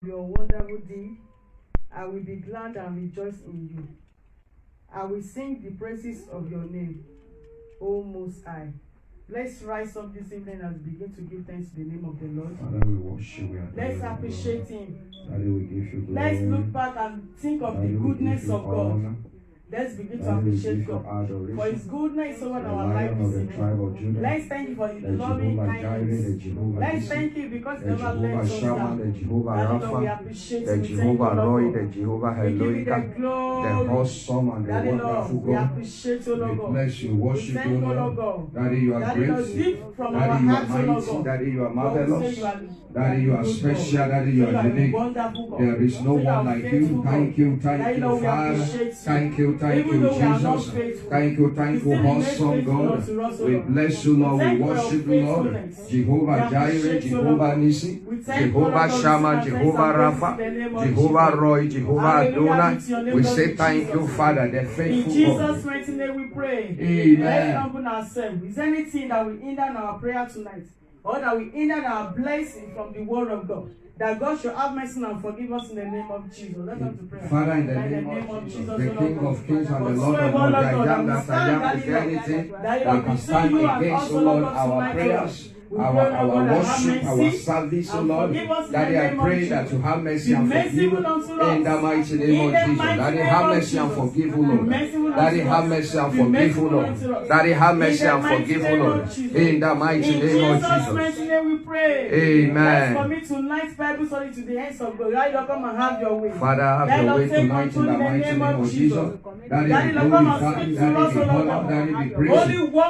your wonderful deed. I will be glad and rejoice in you. I will sing the praises of your name, O Most High. Let's rise up this evening and begin to give thanks to the name of the Lord. Father, we worship you. Let's appreciate Him. Daddy, we give you glory. Let's look back and think of the goodness of God. Let's begin to appreciate God for His goodness over our life this evening. Let's thank you for His loving kindness. Let's thank you because He never let us down. Daddy, Lord, we appreciate you. We thank you, Lord. We give you the glory. Awesome and the Daddy, wonderful Lord, we God. appreciate you, Lord We God. bless you, We worship thank you, you, Lord Lord. God. Daddy, you are Daddy, Lord, great. deep from our Daddy, you are hearts, Lord mighty. God. Daddy, you are Lord, we say marvelous. you are Daddy, you are good special. God. Daddy, you Say are unique. wonderful God. There is no Say one like you. Thank you, Daddy, Lord, we Father. appreciate you. Thank you, Even though we are not Jesus. faithful, Thank you, awesome God. We bless you, Lord. We worship you, Lord. Jehovah Jireh, Jehovah Nissi, Jehovah Shammah, Jehovah Rapha, Jehovah Roy, Jehovah Adonai. We say thank you, Father, the in faithful Jesus' God. mighty name we pray. Amen. Let's open ourselves. Is there anything that will hinder our prayer tonight? Or that will hinder our blessing from the word of God? That God should have mercy and forgive us in the name of Jesus. Let's come to prayer. Father, in the name of Jesus, the King of Kings and the Lord of Lords, I am that I am. Is there anything that can stand against, O Lord, our prayers, our worship, our service, O Lord? Daddy, I pray that you have mercy and forgive in the mighty name of Jesus. Daddy, have mercy and forgive, O Lord. Daddy, have mercy and forgive, O Lord. Daddy, have mercy and forgive, O Lord. In the mighty name of Jesus' mighty Jesus. name we pray. Amen. Let's commit tonight's Bible study to the hands of God. Daddy, Lord, come and have your way. Father, have your way tonight in the mighty name of Jesus. Daddy, be glorified, Daddy, be honored, Daddy, be praised,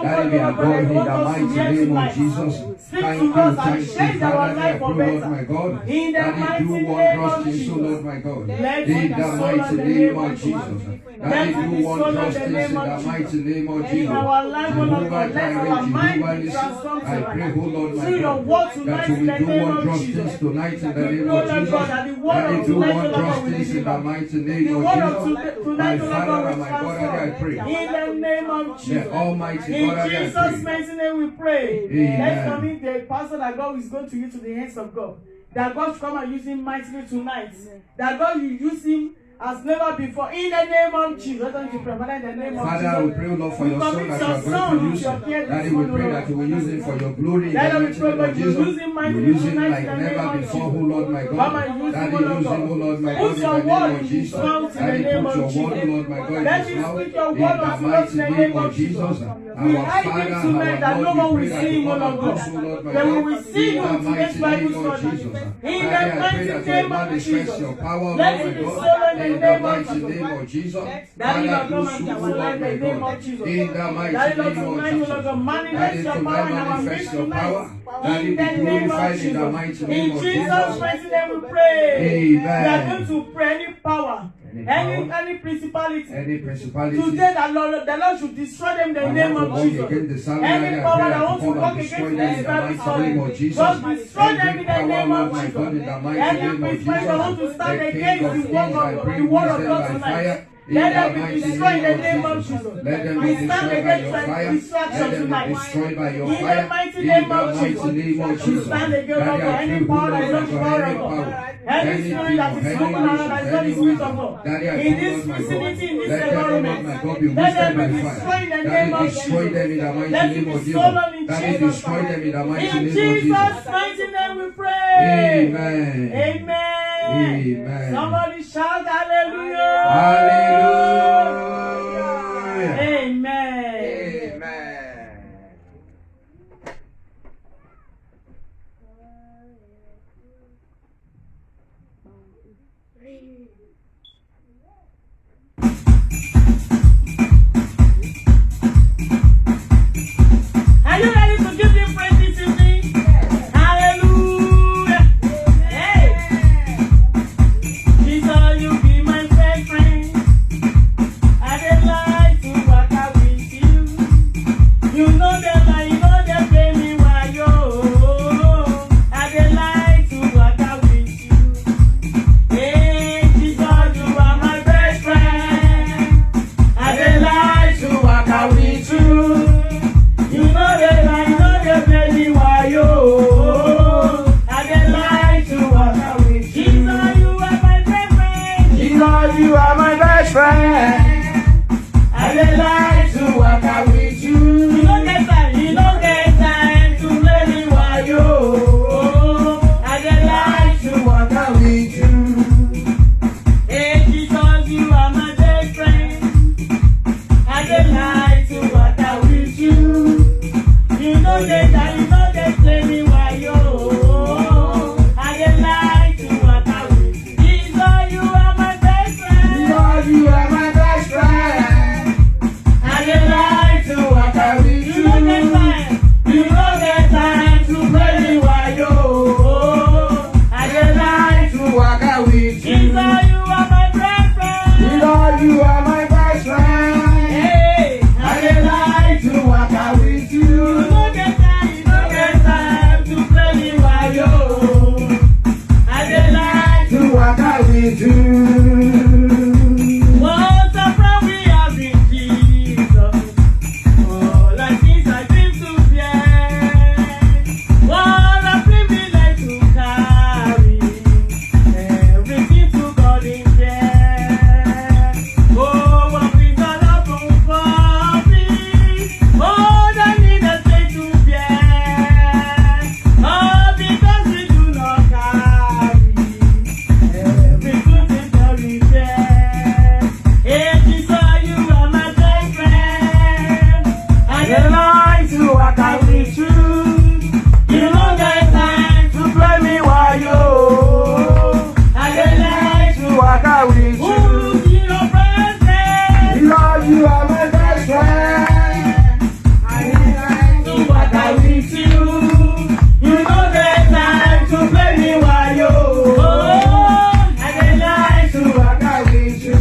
Daddy, be adored in the mighty name of Jesus. Thank you, Father, I pray, Lord my God. Daddy, do wondrous things, O Lord my God. In the mighty name of Jesus. Daddy, do wondrous things in the mighty name of Jesus. Jehovah Jireh, Jehovah Nissi, I pray, O Lord my God, that you will do wondrous things tonight in the name of Jesus. Daddy, do wondrous things in the mighty name of Jesus. My Father and my God, Daddy, I pray. In the name of Jesus. The Almighty In God, Daddy, I Jesus' pray. mighty name we pray. Amen. Let's commit the pastor that God is going to use to the hands of God. That God should come and use him mightily tonight. That God will use him as never before. In the name of Jesus. Let us pray. Father, in the name of Father, Jesus. we pray, Lord, for your son that you are going to use. Daddy, we pray that you will use him for your glory in the mighty name of Jesus. You use him like never before, oh Lord my God. Daddy, use him, oh Lord my God, in the name of Jesus. Daddy, put your word, oh Lord my God, in his mouth. In the mighty name of Jesus. We Our hide Father, him tonight that no our one Lord, will we pray that see him, you O come Lord across, oh Lord my God. That we God. will see In you the in today's mighty Bible name of study. Jesus. In the Daddy, I pray mighty that you name will of manifest Jesus. your power, oh Lord Let my it be God. so in the In the name of mighty Jesus. name of Jesus. Daddy, Lord, Father, do come so, and oh alive Lord in my the name of God. Jesus. In the mighty Daddy, Lord, name of tonight, you Jesus. Lord, manifest Daddy, your tonight power in our manifest midst your tonight. power. Daddy, In be the name of glorified in the mighty Jesus. name In of Jesus' Jesus. mighty name we pray. We are Amen. going to pray any power, any principality. Any principality. Today, the Lord should destroy them in the name of Jesus. Any power that wants to work against this Bible study, God destroy them in the name of Jesus. Any principality that wants to stand against the word of God tonight. Let them be destroyed in the name of Jesus. Let them be We stand destroyed by against your fire. distraction Let them tonight. be destroyed by your In the fire. mighty In name the of mighty Jesus. name of We Jesus. stand against Daddy, I any pray, power that is Lord, not the for power any of God. power. Any spirit that is spoken around that is not the spirit of God. Daddy, I In pray, this Lord, my God. vicinity, in this Let them, Lord, environment, my God, be let them wasted be by destroyed in fire. the name Daddy, of destroy Jesus. them in the mighty Let it name be of Jesus. stolen in Daddy, Jesus' destroy them in the mighty In name of Jesus' Jesus. mighty name we pray. Amen. Amen. Amen. Somebody shout hallelujah. Hallelujah. Amen. Amen. Are you ready to give him praise this evening? Hallelujah. Hey. Jesus, you be my best friend. I dey like to walk out with you. You know that I know they pay me while I dey like to walk out with you. Hey, Jesus, Jesus, you are my best friend. I dey like to walk out with you. You don't get time to play me wayo. I dey like To walk out with you. Hey Jesus, you are my best friend. I dey like to walk out with you. You don't get play me wayo. I dey like to walk out with you. Jesus, you are my best friend. Lord, you are my best friend. I dey like to walk out with you. You don't get time to play me wayo. I dey like To walk out with you. Jesus, you are my best friend. Lord, you are my best friend. Hey, I dey like to walk out with you you. don't get time to play me wayo. I dey like To walk out with you. what a friend we have in Jesus. All I things I dream to bear. What a privilege to carry everything to God in prayer. Oh, what brings God up for me? Oh, that need a strength to bear. Oh, because we do not carry everything to God in prayer. Hey, Jesus, you are my best friend. I dey like to walk out with you. You don't get time to play me wayo. I dey like to Walk out with you. who be your presence. Lord, you are my best friend. I dey like To walk out with you. You don't get time to play me wayo. I dey like to walk out with you.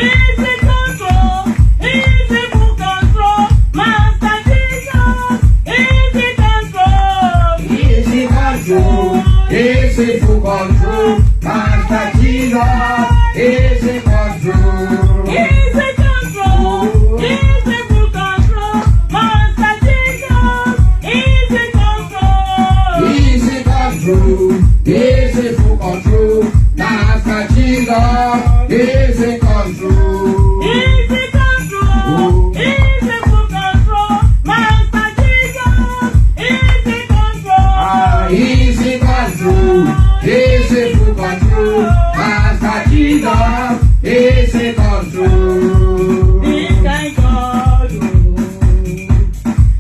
easy control, easy full control, Master Jesus, easy control. Easy control, easy full control. Master Jesus, easy control. Easy control, easy full control, Master Jesus, easy control. Easy control, easy full control. Master Jesus, easy control. Easy control, easy full control, Master Jesus, easy control. Easy control, easy full control. Master Jesus, easy control. This kind God,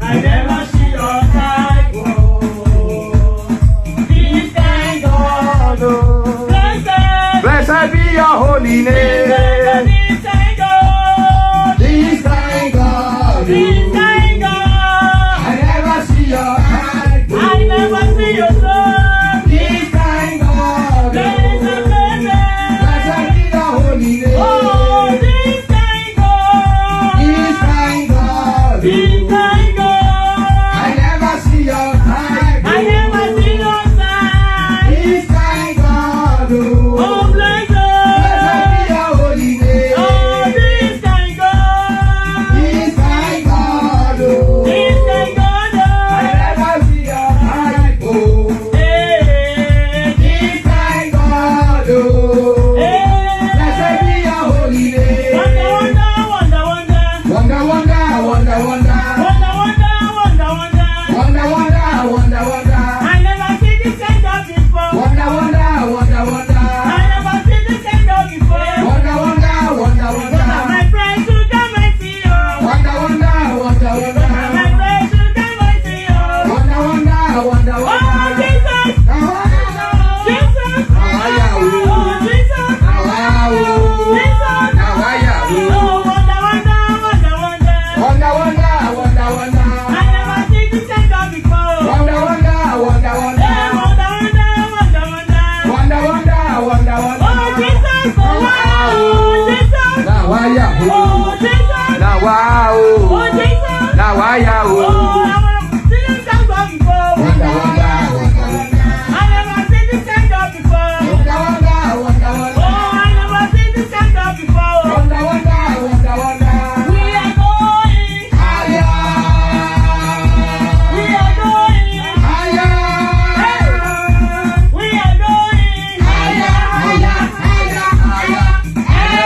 I never see your type. This kind God, blessed, Blessed be your holy name. this kind God, This kind God, this kind God. I never see your type. I never see your son. This kind God, Blessed, blessed be your holy name. oh, this kind God, This kind God, this kind God. I never see your type. I never see your son. This kind God, Oh, blessed be blessed, your holy name. oh, this kind God, This kind God, this kind God. I never see your type. Hey, This kind God, blessed be your holy name. wonder, wonder, wonder, Wonder, wonder, wonder, wonder. wonder, wonder, wonder, wonder. Wonder, wonder, wonder, wonder. I never see this kind God before. Wonder, wonder, wonder, wonder. I never see this kind God before. Wonder, wonder, wonder, wonder. My friends should come and see you. Wonder, wonder, wonder, wonder. My friends should come and see you. Wonder, wonder, wonder, Oh, wonder. Jesus, Jesus. Oh, Jesus. Jesus. Oh, wonder, wonder, wonder, wonder. Wonder, wonder, wonder, wonder. I never see this kind God before. Wonder, wonder, wonder, Hey, wonder. wonder, wonder, wonder, wonder. Wonder, wonder, wonder, wonder. Oh, Jesus. Oh, wow. Jesus. Now why ya? Oh, Jesus. Now wow. Oh, Jesus. Now why ya? Oh, I want to see this kind God before. Wonder, wonder, wonder, wonder. I never see this kind God before. Wonder, wonder, wonder, wonder. Oh, I never see this kind God before. Wonder, wonder, wonder, wonder. We are going. Higher. We are going. Higher. We are going. Higher, higher, higher, higher.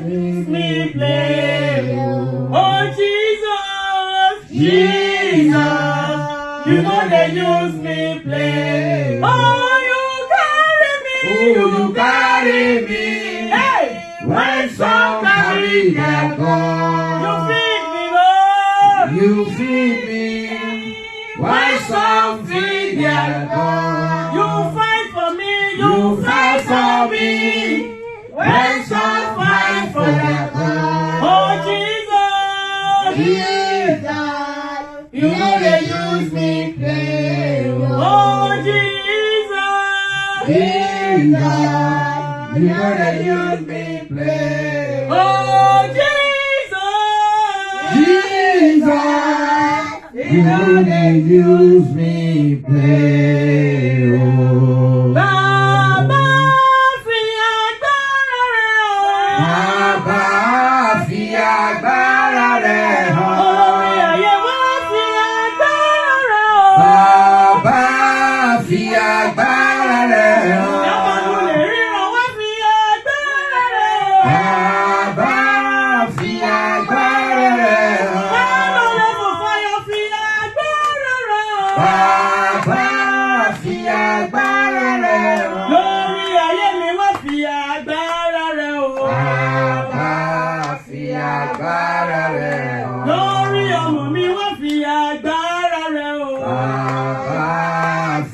use me play. Oh Jesus, Jesus, you know they use me play. Oh, you carry me. Hey, when some carry their God. You feed me. When some feed their God. You fight for me. You fight for me. When some fight for their God. Oh Jesus, Jesus, you know they use me play. Oh Jesus, Jesus, you know they use me play. Oh Jesus, Jesus, you know they use me play. Oh. Baba fi agbára rẹ̀ hàn. Baba fi agbára rẹ̀ hàn. Orí ayé wá fi agbára rẹ̀ hàn. Baba fi agbára rẹ̀ hàn. Yàmàlú lè ríran wá fi agbára rẹ̀ hàn. Baba fi agbára rẹ̀ hàn. Báwo lè fò fayọ̀ fi agbára rẹ̀ hàn. Baba fi agbára rẹ̀ hàn. Lórí ayé mi wá fi agbára rẹ̀ hàn. Baba fi agbára rẹ̀ hàn. Lórí ọmọ mi wá fi agbára rẹ̀ hàn. Baba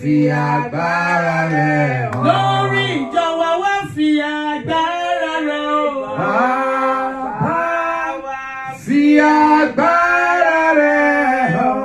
fi agbára rẹ̀ hàn. Lórí ìjọ wa wá fi agbára rẹ̀ hàn. Baba fi agbára rẹ̀ hàn.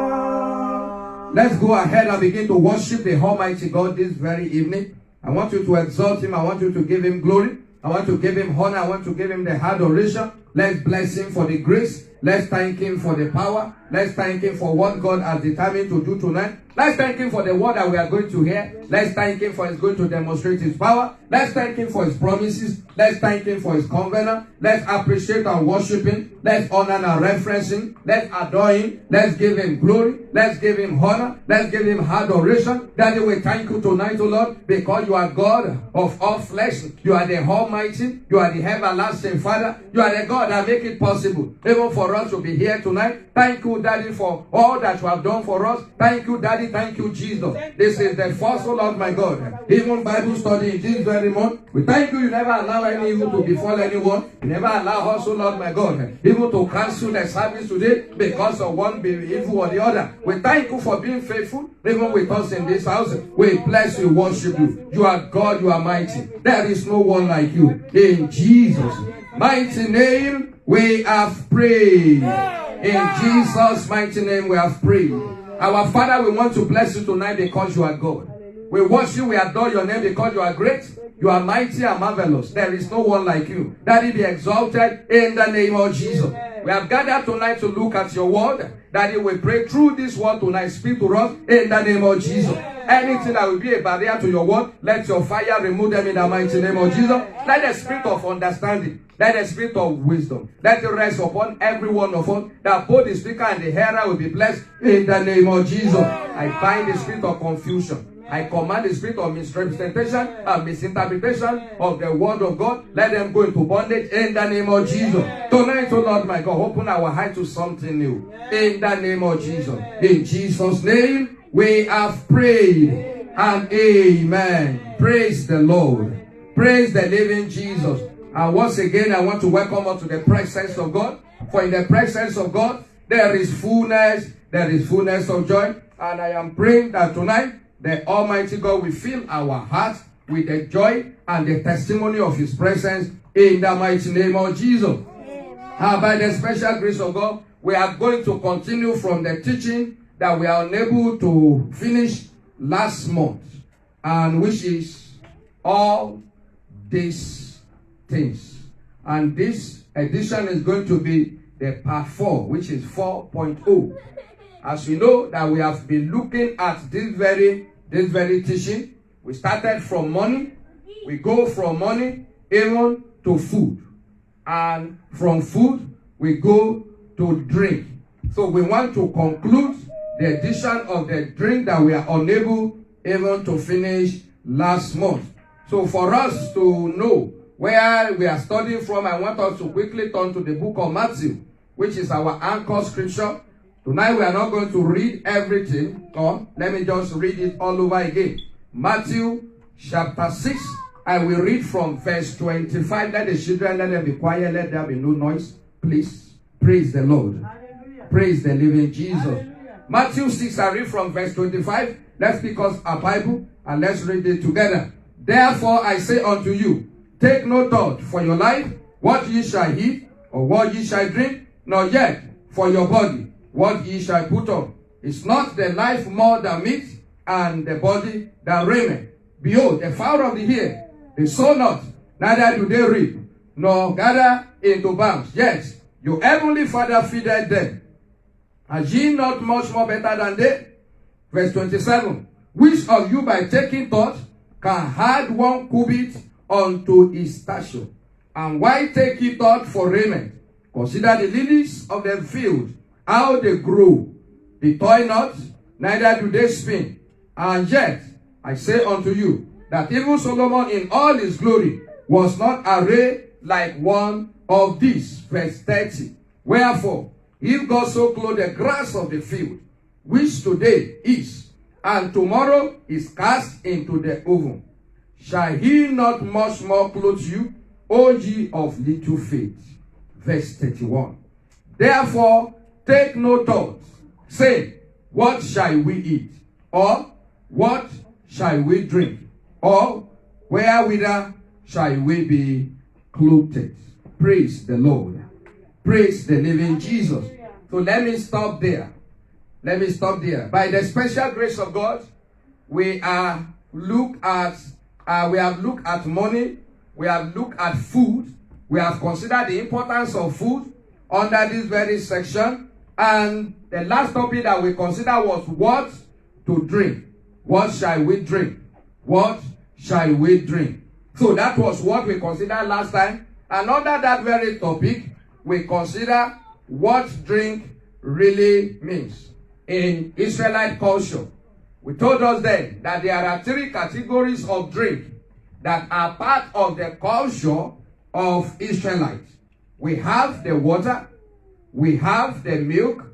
Let's go ahead and begin to worship the Almighty God this very evening. I want you to exalt Him. I want you to give Him glory. I want to give Him honor. I want to give Him the adoration. Let's bless Him for the grace. Let's thank Him for the power. Let's thank Him for what God has determined to do tonight. Let's thank Him for the word that we are going to hear. Let's thank Him for His going to demonstrate His power. Let's thank Him for His promises. Let's thank Him for His covenant. Let's appreciate and worship Him. Let's honor and reference Him. Let's adore Him. Let's give Him glory. Let's give Him honor. Let's give Him adoration. Daddy, we thank you tonight, O Lord, because you are God of all flesh. You are the Almighty. You are the everlasting Father. You are the God that make it possible even for us to be here tonight. Thank you, Daddy, for all that you have done for us. Thank you, Daddy. Thank you, Jesus. This is the first, O Lord, my God. Even Bible study in this very month. We thank you. You never allow any evil to befall anyone. You never allow us, O Lord, my God, even to cancel the service today because of one evil or the other. We thank you for being faithful, even with us in this house. We bless you, worship you. You are God, you are mighty. There is no one like you. In Jesus' mighty name, we have prayed. In Jesus' mighty name, we have prayed. Our Father, we want to bless you tonight because you are God. We worship, we adore your name because you are great. You are mighty and marvelous. There is no one like you. Daddy, be exalted in the name of Jesus. We have gathered tonight to look at your word. Daddy, we pray through this word tonight. Speak to us in the name of Jesus. Anything that will be a barrier to your word, let your fire remove them in the mighty name of Jesus. Let the spirit of understanding, let the spirit of wisdom, let it rest upon every one of us, that both the speaker and the hearer will be blessed in the name of Jesus. I bind the spirit of confusion. I command the spirit of misrepresentation and misinterpretation of the word of God. Let them go into bondage in the name of Jesus. Tonight, oh Lord my God, open our heart to something new. In the name of Jesus. In Jesus' name, we have prayed. And amen. Praise the Lord. Praise the living Jesus. And once again, I want to welcome us to the presence of God. For in the presence of God, there is fullness of joy. And I am praying that tonight, the Almighty God will fill our hearts with the joy and the testimony of His presence in the mighty name of Jesus. By the special grace of God, we are going to continue from the teaching that we are unable to finish last month, and which is all these things. And this edition is going to be the part 4, which is 4.0. As we know that we have been looking at this very teaching. We started from money. We go from money even to food. And from food, we go to drink. So we want to conclude the edition of the drink that we are unable even to finish last month. So for us to know where we are studying from, I want us to quickly turn to the book of Matthew, which is our anchor scripture. Tonight we are not going to read everything. Let me just read it all over again. Matthew chapter 6, I will read from verse 25. Let the children, let them be quiet, let there be no noise, please. Praise the Lord. Hallelujah. Praise the living Jesus. Hallelujah. Matthew 6, I read from verse 25. Let's pick up our Bible and let's read it together. Therefore I say unto you, take no thought for your life, what ye shall eat, or what ye shall drink, nor yet for your body, what ye shall put on. Is not the life more than meat, and the body than raiment? Behold, the fowl of the air, they sow not, neither do they reap, nor gather into barns. Yet your heavenly Father feedeth them. Are ye not much more better than they? Verse 27. Which of you by taking thought can add 1 cubit unto his stature? And why take ye thought for raiment? Consider the lilies of the field, how they grow. They toil not, neither do they spin. And yet I say unto you, that even Solomon in all his glory was not arrayed like one of these. Verse 30. Wherefore, if God so clothe the grass of the field, which today is, and tomorrow is cast into the oven, shall he not much more clothe you, O ye of little faith? Verse 31. Therefore, take no thought, saying, what shall we eat? Or what shall we drink? Or wherewith shall we be clothed? Praise the Lord. Praise the living Jesus. So let me stop there. Let me stop there. By the special grace of God, we have looked at money, we have looked at food, we have considered the importance of food under this very section, and the last topic that we considered was what to drink. What shall we drink? What shall we drink? So that was what we considered last time. And under that very topic, we consider what drink really means. In Israelite culture, we told us then that there are 3 categories of drink that are part of the culture of Israelites. We have the water, we have the milk,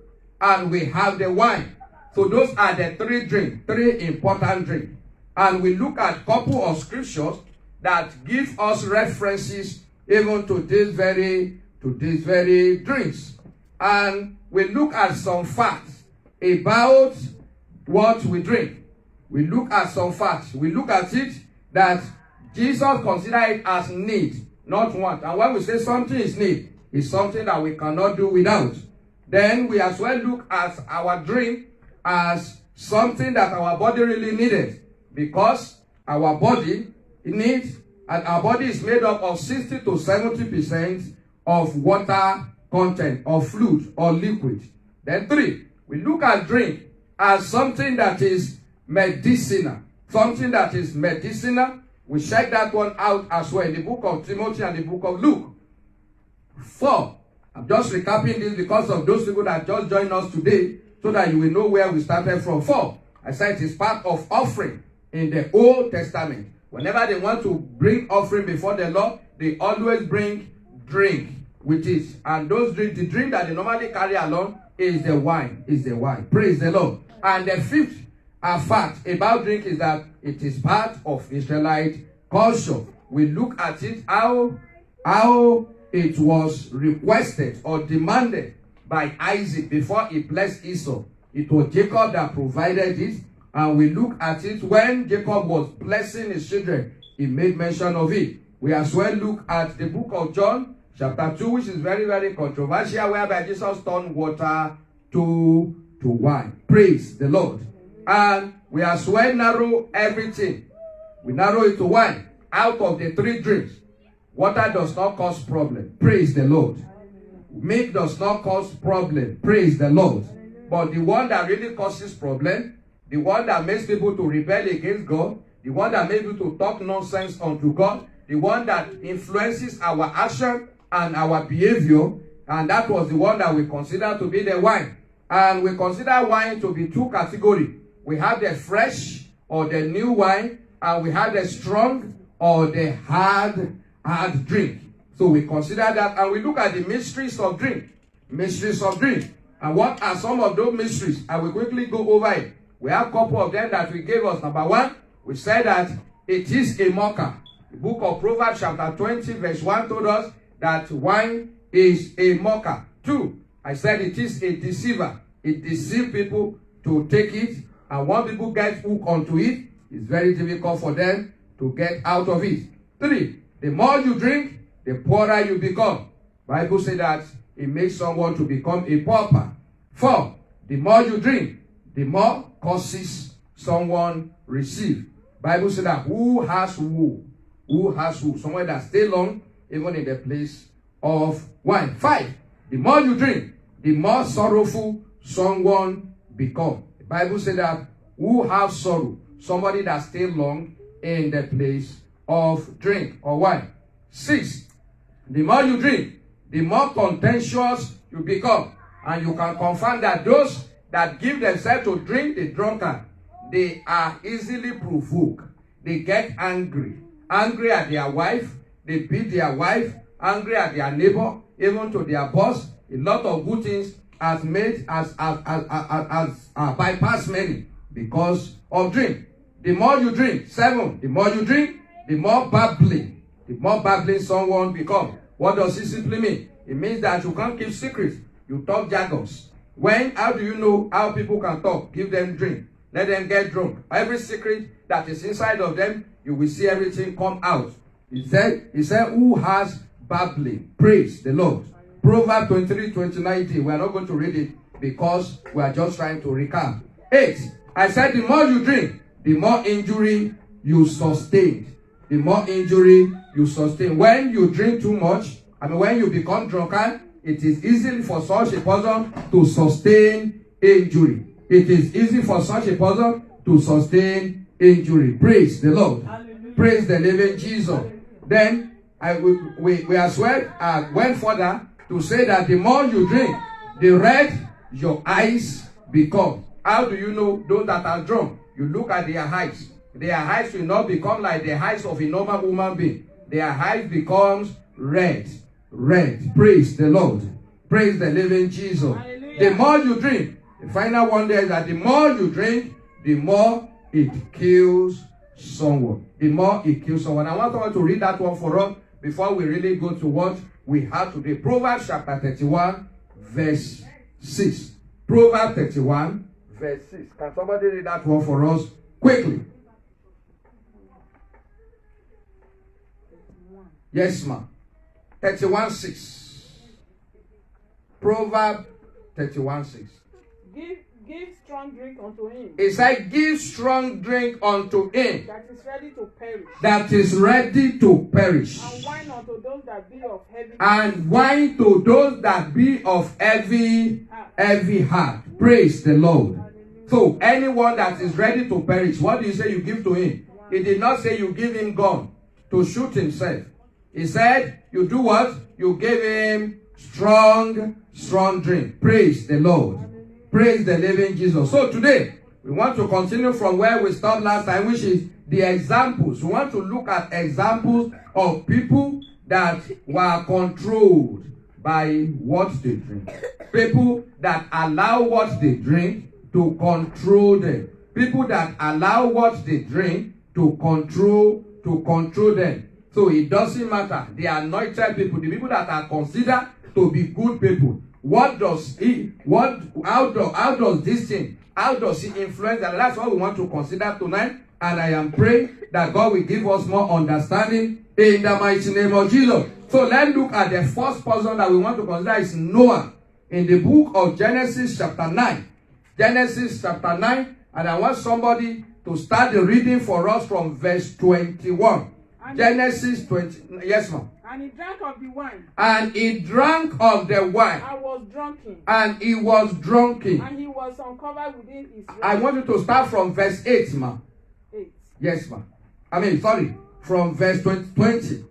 and we have the wine. So those are the 3 drinks, 3 important drinks. And we look at a couple of scriptures that give us references even to these very drinks. And we look at some facts about what we drink. We look at some facts. We look at it that Jesus considered it as need, not want. And when we say something is need, it's something that we cannot do without. Then we as well look at our drink as something that our body really needed. Because our body needs, and our body is made up of 60 to 70% of water content, or fluid, or liquid. Then 3, we look at drink as something that is medicinal. Something that is medicinal. We check that one out as well in the book of Timothy and the book of Luke. 4, I'm just recapping this because of those people that just joined us today, so that you will know where we started from. 4, I said it is part of offering in the Old Testament. Whenever they want to bring offering before the Lord, they always bring drink with it. And those drink, the drink that they normally carry along is the wine. Praise the Lord. And the 5th fact about drink is that it is part of Israelite culture. We look at it, how it was requested or demanded by Isaac before he blessed Esau. It was Jacob that provided it. And we look at it when Jacob was blessing his children. He made mention of it. We as well look at the book of John, chapter 2, which is very, very controversial, whereby Jesus turned water to wine. Praise the Lord. And we as well narrow everything. We narrow it to wine. Out of the 3 drinks, water does not cause problem. Praise the Lord. Milk does not cause problem. Praise the Lord. But the one that really causes problem, the one that makes people to rebel against God, the one that makes people to talk nonsense unto God, the one that influences our action and our behavior, and that was the one that we consider to be the wine. And we consider wine to be 2 categories. We have the fresh or the new wine, and we have the strong or the hard hard drink. So we consider that, and we look at the mysteries of drink. Mysteries of drink. And what are some of those mysteries? I will quickly go over it. We have a couple of them that we gave us. Number one, we said that it is a mocker. The book of Proverbs chapter 20 verse 1 told us that wine is a mocker. 2, I said it is a deceiver. It deceives people to take it. And when people get hooked onto it, it's very difficult for them to get out of it. 3, the more you drink, the poorer you become. Bible says that it makes someone to become a pauper. 4, the more you drink, the more curses someone receive. Bible says that who has woe? Who has woe? Someone that stay long, even in the place of wine. 5, the more you drink, the more sorrowful someone become. The Bible says that who has sorrow? Somebody that stay long in the place of drink or wine. 6, the more you drink, the more contentious you become. And you can confirm that those that give themselves to drink the drunkard, they are easily provoked. They get angry. Angry at their wife. They beat their wife. Angry at their neighbor. Even to their boss. A lot of good things has made bypass many because of drink. The more you drink. 7, the more you drink, the more babbling. The more babbling someone become. What does it simply mean? It means that you can't keep secrets. You talk jargons. How do you know how people can talk? Give them drink. Let them get drunk. Every secret that is inside of them, you will see everything come out. He said, who has babbling? Praise the Lord. Proverbs 23:29. We are not going to read it because we are just trying to recap. 8, I said the more you drink, the more injury you sustain. The more injury you sustain. When you drink too much, when you become drunken, it is easy for such a person to sustain injury. It is easy for such a person to sustain injury. Praise the Lord. Hallelujah. Praise the living Jesus. Then we as well went further to say that the more you drink, the red your eyes become. How do you know those that are drunk? You look at their eyes. Their eyes will not become like the eyes of a normal human being. Their eyes becomes red. Red. Praise the Lord. Praise the living Jesus. Hallelujah. The more you drink, the final one there is that the more you drink, the more it kills someone. The more it kills someone. I want to read that one for us before we really go to what we have today. Proverbs chapter 31, verse 6. Proverbs 31, verse 6. Can somebody read that one for us quickly? Yes, ma'am. 31:6. Proverbs 31:6. Give strong drink unto him. It said, give strong drink unto him. That is ready to perish. That is ready to perish. And wine unto those that be of heavy. And wine to those that be of heavy heart. Praise the Lord. So anyone that is ready to perish, what do you say you give to him? He did not say you give him gun to shoot himself. He said, you do what? You give him strong drink. Praise the Lord. Praise the living Jesus. So today, we want to continue from where we stopped last time, which is the examples. We want to look at examples of people that were controlled by what they drink. People that allow what they drink to control them. People that allow what they drink to control them. So it doesn't matter. The anointed people, the people that are considered to be good people. How does this thing, how does it influence them? That's what we want to consider tonight. And I am praying that God will give us more understanding in the mighty name of Jesus. So let's look at the first person that we want to consider is Noah. In the book of Genesis chapter 9. Genesis chapter 9. And I want somebody to start the reading for us from verse 21. Genesis 20. Yes, ma'am. And he drank of the wine. And he drank of the wine. And was drunken. And he was drunken. And he was uncovered within his rest. I want you to start from verse 8, ma'am. 8. Yes, ma'am. From verse 20.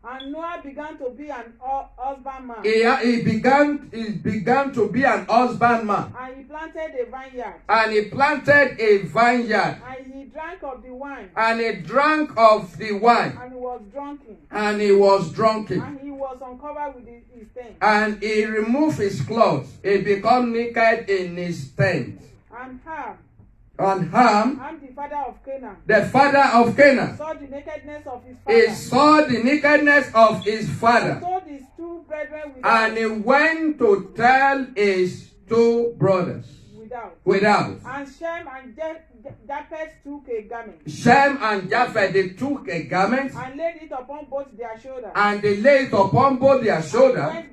And Noah began to be an husbandman. He began to be an husbandman. And he planted a vineyard. And he planted a vineyard. And he drank of the wine. And he drank of the wine. And he was drunken. And he was drunken. And he was uncovered with his tent. And he removed his clothes. He became naked in his tent. And Ham, Ham, the father of Canaan, saw the nakedness of his father. He saw the nakedness of his father. And told his two brethren And he went to tell his two brothers without. And Shem and Japheth took a garment. Shem and Japheth, they took a garment. And laid it upon both their shoulders. And they laid it upon both their shoulders.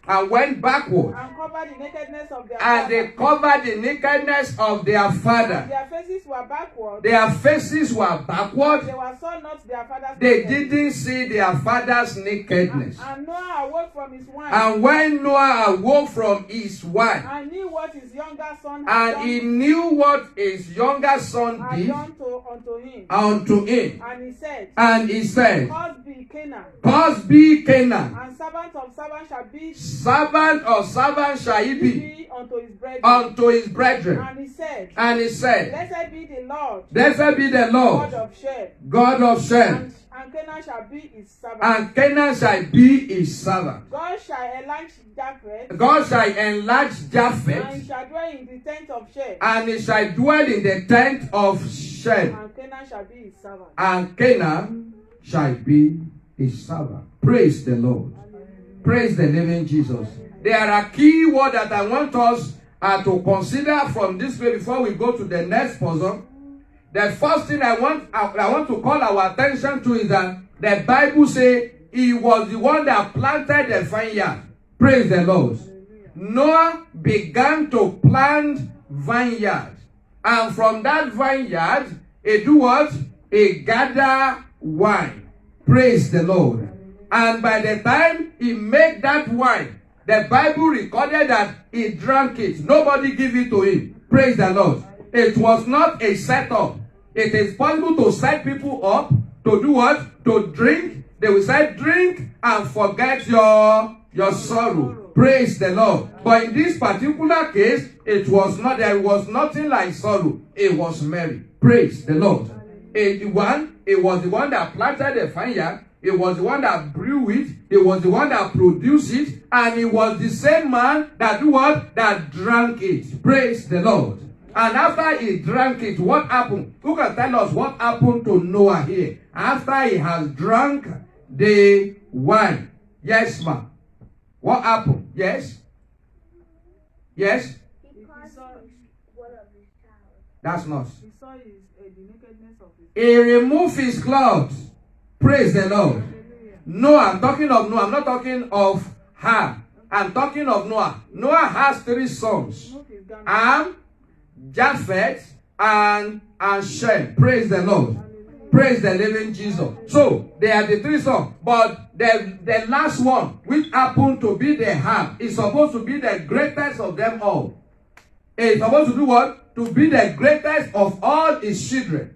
And went backward. And covered the nakedness of their and father. they covered the nakedness of their father. And their faces were backward. Their faces were backward. They saw not their father's They nakedness. didn't see their father's nakedness. And Noah awoke from his wine. And when Noah awoke from his wine, and knew what his younger son had and done, he knew what his younger son did unto him. And he said, Cursed be Canaan, and servant of servant shall he be unto his brethren. And he said, Blessed be the Lord, God of Shem, and Canaan shall be his servant. And Canaan shall be his servant. God shall enlarge Japheth. And he shall dwell in the tent of Shem. And he shall dwell in the tent of Shem. And Canaan shall be his servant. And Canaan shall be his servant. Praise the Lord. Praise the living Jesus. There are key words that I want us to consider from this way before we go to the next person. The first thing I want to call our attention to is that the Bible says he was the one that planted the vineyard. Praise the Lord. Noah began to plant vineyard. And from that vineyard, he do what? He gather wine. Praise the Lord. And by the time he made that wine, the Bible recorded that he drank it. Nobody gave it to him. Praise the Lord. It was not a setup. It is possible to set people up to do what? To drink. They will say, drink and forget your sorrow. Praise the Lord. But in this particular case, it was not. There was nothing like sorrow. It was merry. Praise the Lord. It was the one that planted the vineyard. It was the one that grew it. It was the one that produced it. And it was the same man that do what? That drank it. Praise the Lord. And after he drank it, what happened? Who can tell us what happened to Noah here? After he has drunk the wine. Yes, ma'am. What happened? Yes? Yes? That's not. He removed his clothes. Praise the Lord. Noah, I'm talking of Noah. I'm not talking of Ham. I'm talking of Noah. Noah has 3 sons. Ham, Japheth, and Shem. Praise the Lord. Praise the living Jesus. So, they are the 3 sons. But the last one, which happened to be the Ham, is supposed to be the greatest of them all. It's supposed to do what? To be the greatest of all his children.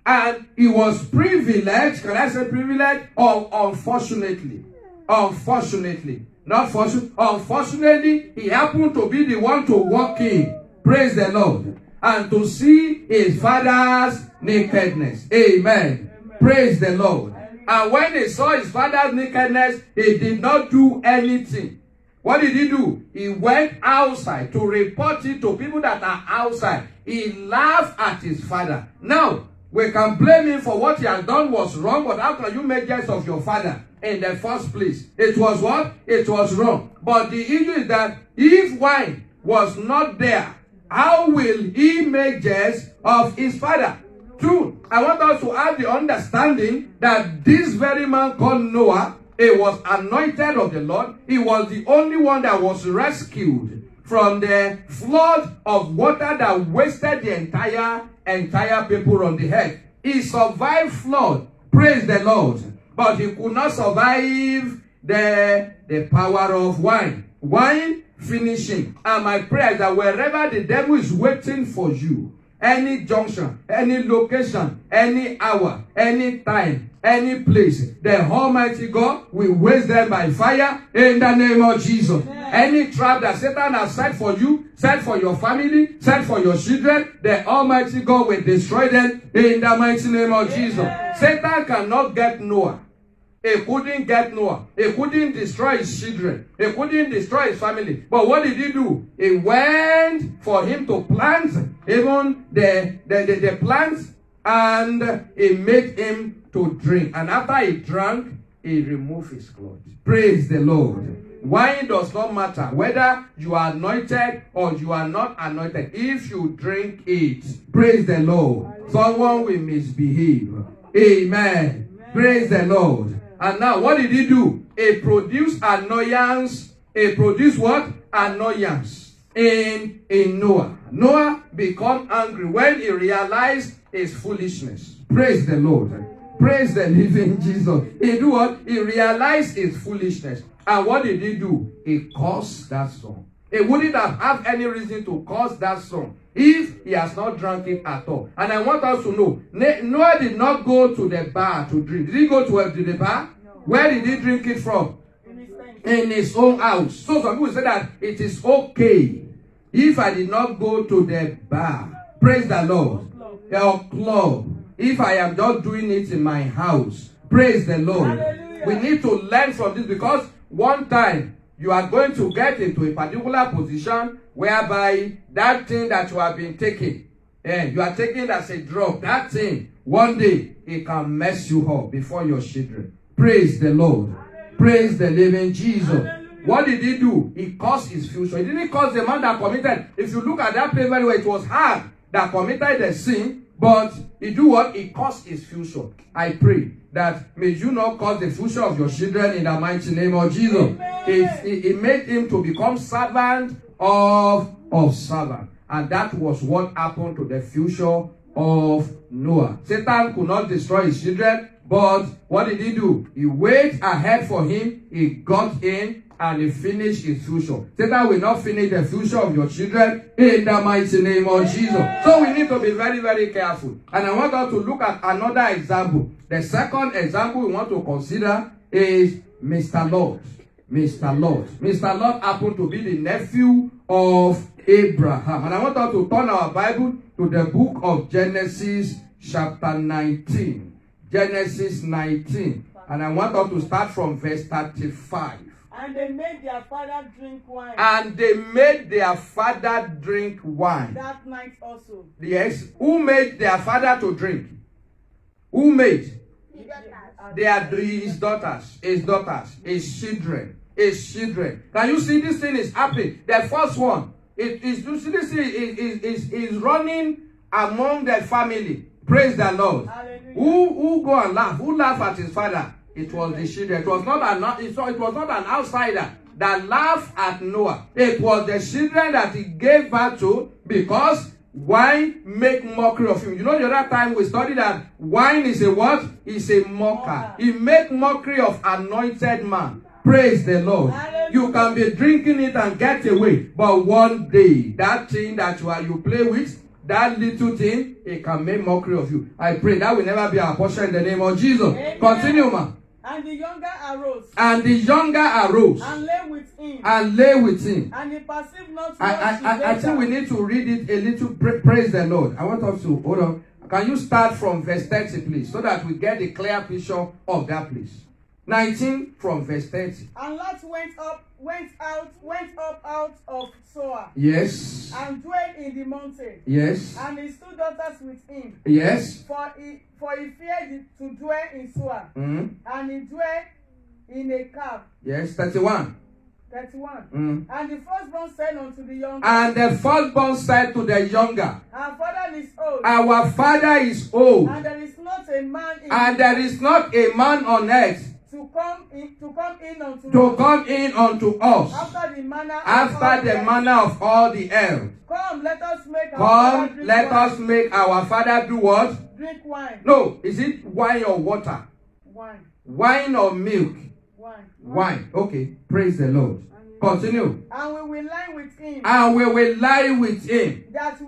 And he was privileged. Can I say privileged? Or unfortunately? Unfortunately. Not fortunately. Unfortunately, he happened to be the one to walk in. Praise the Lord. And to see his father's nakedness. Amen. Praise the Lord. And when he saw his father's nakedness, he did not do anything. What did he do? He went outside to report it to people that are outside. He laughed at his father. Now, we can blame him for what he has done was wrong, but how can you make jest of your father in the first place? It was what? It was wrong. But the issue is that if wine was not there, how will he make jest of his father? 2, I want us to have the understanding that this very man called Noah, he was anointed of the Lord. He was the only one that was rescued from the flood of water that wasted the entire people on the earth. He survived flood. Praise the Lord. But he could not survive the power of wine. Wine finishing. And my prayer is that wherever the devil is waiting for you, any junction, any location, any hour, any time, any place, the Almighty God will waste them by fire in the name of Jesus. Amen. Any trap that Satan has set for you, set for your family, set for your children, the Almighty God will destroy them in the mighty name of Jesus. Satan cannot get Noah. He couldn't get Noah. He couldn't destroy his children. He couldn't destroy his family. But what did he do? He went for him to plant even the plants, and he made him to drink. And after he drank, he removed his clothes. Praise the Lord. Wine does not matter whether you are anointed or you are not anointed. If you drink it, praise the Lord, someone will misbehave. Amen. Praise the Lord. And now, what did he do? He produced annoyance. He produced what? Annoyance in Noah. Noah became angry when he realized his foolishness. Praise the Lord. Praise the living Jesus. He do what? He realized his foolishness. And what did he do? He cursed that son. He wouldn't have any reason to curse that son if he has not drunk it at all. And I want us to know, Noah did not go to the bar to drink. Did he go to the bar? No. Where did he drink it from? In his own house. So some people say that it is okay if I did not go to the bar. Praise the Lord. Or club. If I am just doing it in my house. Praise the Lord. Hallelujah. We need to learn from this, because one time you are going to get into a particular position whereby that thing that you have been taking, you are taking as a drug, that thing, one day it can mess you up before your children. Praise the Lord. Hallelujah. Praise the living Jesus. Hallelujah. What did he do? He caused his future. He didn't cause the man that committed. If you look at that place very well, it was hard that committed the sin, but he do what? He caused his future. I pray that may you not cause the future of your children in the mighty name of Jesus. It made him to become servant of servant. And that was what happened to the future of Noah. Satan could not destroy his children, but what did he do? He waited ahead for him. He got in and he finished his future. Satan will not finish the future of your children in the mighty name of Jesus. So we need to be very, very careful. And I want us to look at another example. The second example we want to consider is Mr. Lot. Mr. Lot. Mr. Lot happened to be the nephew of Abraham. And I want us to turn our Bible to the book of Genesis chapter 19. Genesis 19. And I want us to start from verse 35. And they made their father drink wine. And they made their father drink wine. That night also. Yes. Who made their father to drink? Who made? His daughters, his children. Can you see this thing is happening? The first one, is running among the family. Praise the Lord. Hallelujah. Who go and laugh? Who laugh at his father? It was the children. It was not an outsider that laughed at Noah. It was the children that he gave birth to, because wine make mockery of him. You know, the other time we studied that wine is a what? It's a mocker. He make mockery of anointed man. Praise the Lord. Hallelujah. You can be drinking it and get away, but one day that thing that you play with, that little thing, it can make mockery of you. I pray that will never be our portion in the name of Jesus. Amen. Continue, man. And the younger arose. And lay with him. And he perceived not. I think we need to read it a little. Praise the Lord. I want us to hold on. Can you start from verse 30, please, so that we get a clear picture of that place? 19 from verse 30. And Lot went up out of Zoar. Yes. And dwelt in the mountain. Yes. And his two daughters with him. Yes. For he feared to dwell in Zoar. Mm-hmm. And he dwelt in a cave. Yes. 31. And the firstborn said unto the younger. And the firstborn said to the younger. Our father is old. Our father is old. And there is not a man on earth to come in unto us after the manner of all the earth. Come, let us make our father do what? Drink wine. No, is it wine or water? Wine. Wine or milk? Wine. Okay, praise the Lord. Continue. And we will lie with him. That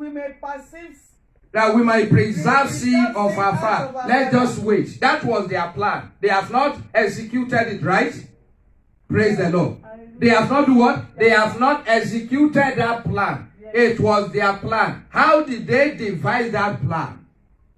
we may preserve seed of our father. Let's just wait. That was their plan. They have not executed it, right? Praise the Lord. They have not do what? They have not executed that plan. It was their plan. How did they devise that plan?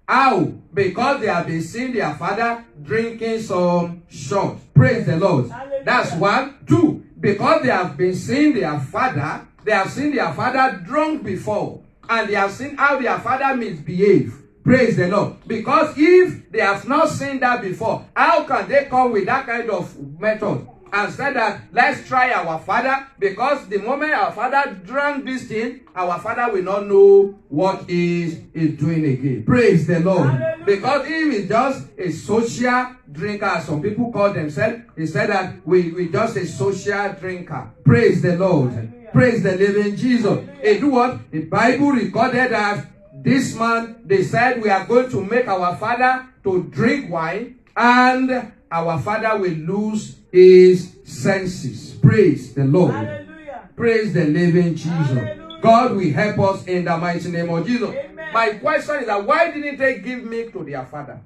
How? Because they have been seeing their father drinking some shots. Praise the Lord. That's one. Two, because they have been seeing their father, they have seen their father drunk before. And they have seen how their father misbehaved. Praise the Lord. Because if they have not seen that before, how can they come with that kind of method? And said that, let's try our father, because the moment our father drank this thing, our father will not know what is doing again. Praise the Lord. Hallelujah. Because if it's just a social drinker, as some people call themselves, he said that we just a social drinker. Praise the Lord. Hallelujah. Praise the living Jesus. They do what? The Bible recorded that this man, they said, we are going to make our father to drink wine, and our father will lose his senses. Praise the Lord. Hallelujah. Praise the living Jesus. Hallelujah. God will help us in the mighty name of Jesus. Amen. My question is that why didn't they give milk to their father?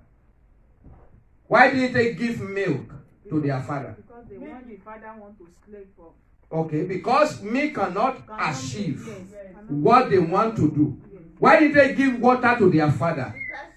Why didn't they give milk to their father? Because they want the father want to slave for. Okay, because milk cannot achieve what they want to do. Why did they give water to their father?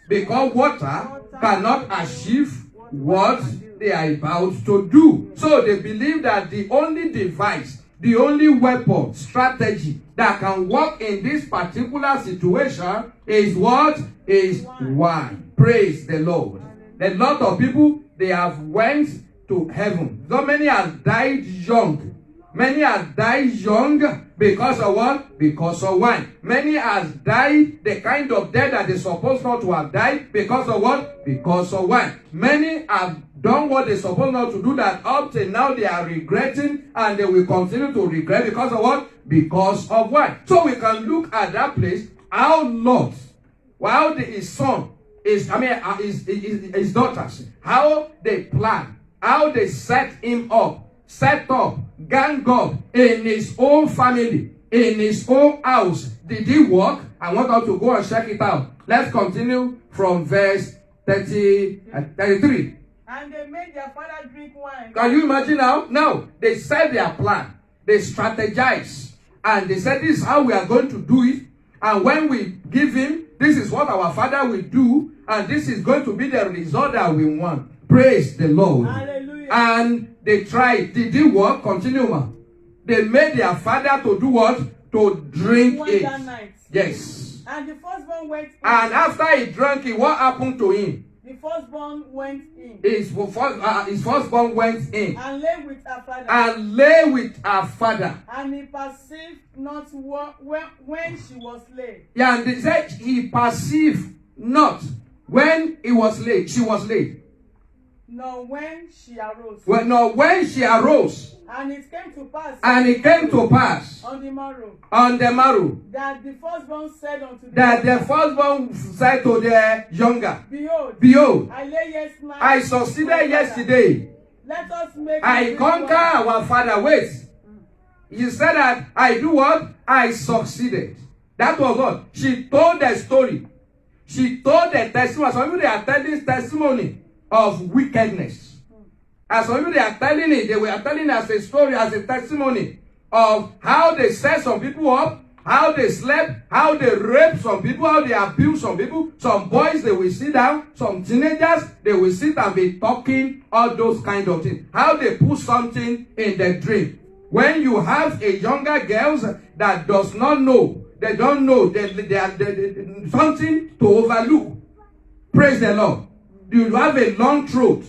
Because water cannot achieve what they are about to do. So they believe that the only device, the only weapon, strategy that can work in this particular situation is what? Is wine. Praise the Lord. A lot of people, they have went to heaven. So many have died young. Many have died young because of what? Because of wine. Many have died the kind of death that they're supposed not to have died because of what? Because of wine. Many have done what they're supposed not to do, that up till now they are regretting, and they will continue to regret because of what? Because of wine. So we can look at that place, how Lot, while his son, his daughters, how they plan, how they set up, gang up in his own family, in his own house. Did he work? I want us to go and check it out. Let's continue from verse 33. And they made their father drink wine. Can you imagine now? Now, they set their plan. They strategize. And they said, this is how we are going to do it. And when we give him, this is what our father will do. And this is going to be the result that we want. Praise the Lord. Hallelujah. And they tried. Did it work? Continue, ma. They made their father to do what? To drink it. That night. Yes. And the firstborn went in. And after he drank it, what happened to him? The firstborn went in. His firstborn went in. And lay with her father. And lay with her father. And he perceived not when she was laid. Yeah, and they said he perceived not when he was laid. She was laid. Nor when she arose. Well, no, when she arose. And it came to pass. And it came to pass. On the morrow. On the morrow. That the firstborn said unto the that the firstborn said to the younger. Behold. I lay yesterday. I succeeded yesterday. Let us make. I conquer our father. Wait. You said that I do what? I succeeded. That was what? She told the story. She told the testimony. Some people, they are telling testimony of wickedness. And some people, they are telling it. They were telling as a story, as a testimony of how they set some people up, how they slept, how they raped some people, how they abused some people. Some boys, they will sit down. Some teenagers, they will sit and be talking all those kind of things. How they put something in the dream. When you have a younger girls that does not know, they don't know, they something to overlook. Praise the Lord. You have a long throat.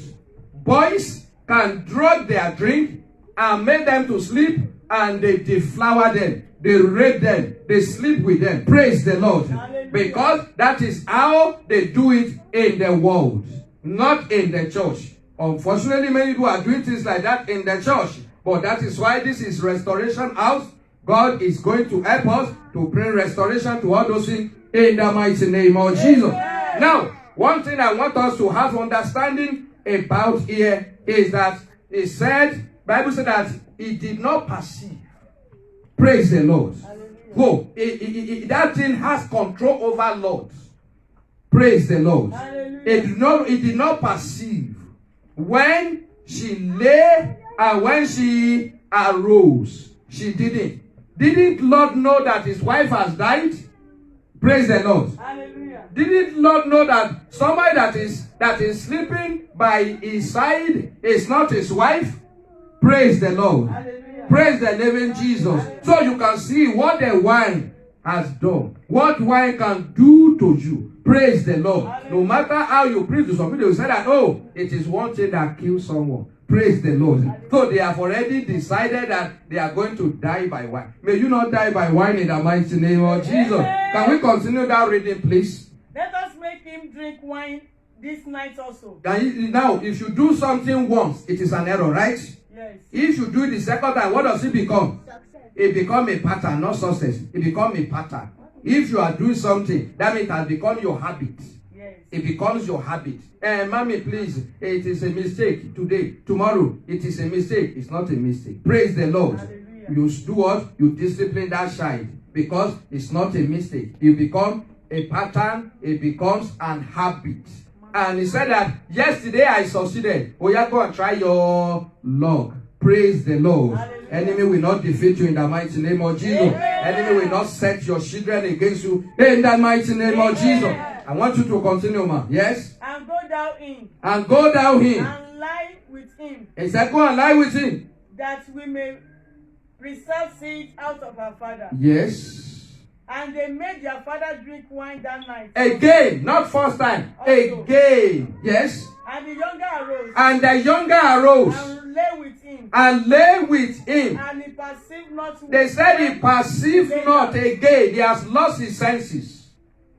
Boys can drug their drink and make them to sleep, and they deflower them. They rape them. They sleep with them. Praise the Lord. Hallelujah. Because that is how they do it in the world, not in the church. Unfortunately, many people are doing things like that in the church. But that is why this is Restoration House. God is going to help us to bring restoration to all those things in the mighty name of Jesus. Amen. Now, one thing I want us to have understanding about here is that it said, Bible said that he did not perceive. Praise the Lord. Whoa, that thing has control over Lord. Praise the Lord. It did not perceive when she lay And when she arose, she didn't. Didn't Lot know that his wife has died? Praise the Lord. Hallelujah. Didn't Lot know that somebody that is sleeping by his side is not his wife? Praise the Lord. Hallelujah. Praise the living Jesus. So you can see what the wine has done. What wine can do to you. Praise the Lord. No matter how you preach to some people, you say that, oh, it is one thing that kills someone. Praise the Lord. So they have already decided that they are going to die by wine. May you not die by wine in the mighty name of Jesus. Amen. Can we continue that reading, please? Let us make him drink wine this night also. Now, if you do something once, it is an error, right? Yes. If you do it the second time, what does it become? It becomes a pattern, not success. It becomes a pattern. If you are doing something, that means it has become your habit. Yes. It becomes your habit. Mommy, please, it is a mistake today. Tomorrow, it is a mistake. It's not a mistake. Praise the Lord. Hallelujah. You do what? You discipline that child because it's not a mistake. It becomes a pattern. It becomes an habit. And he said that yesterday I succeeded. Oh, yeah, go and try your luck. Praise the Lord. Hallelujah. Enemy will not defeat you in the mighty name of Jesus. Amen. Enemy will not set your children against you in the mighty name of Jesus. I want you to continue, ma. Yes? And go down in. And go down him. And lie with him, He said, go and lie with him. that we may preserve seed out of our father. Yes. And they made their father drink wine that night. Again, not first time. Again. Yes. And the younger arose. And the younger arose And lay with him. and lay with him. And he perceived not. They said he perceived not again. He has lost his senses.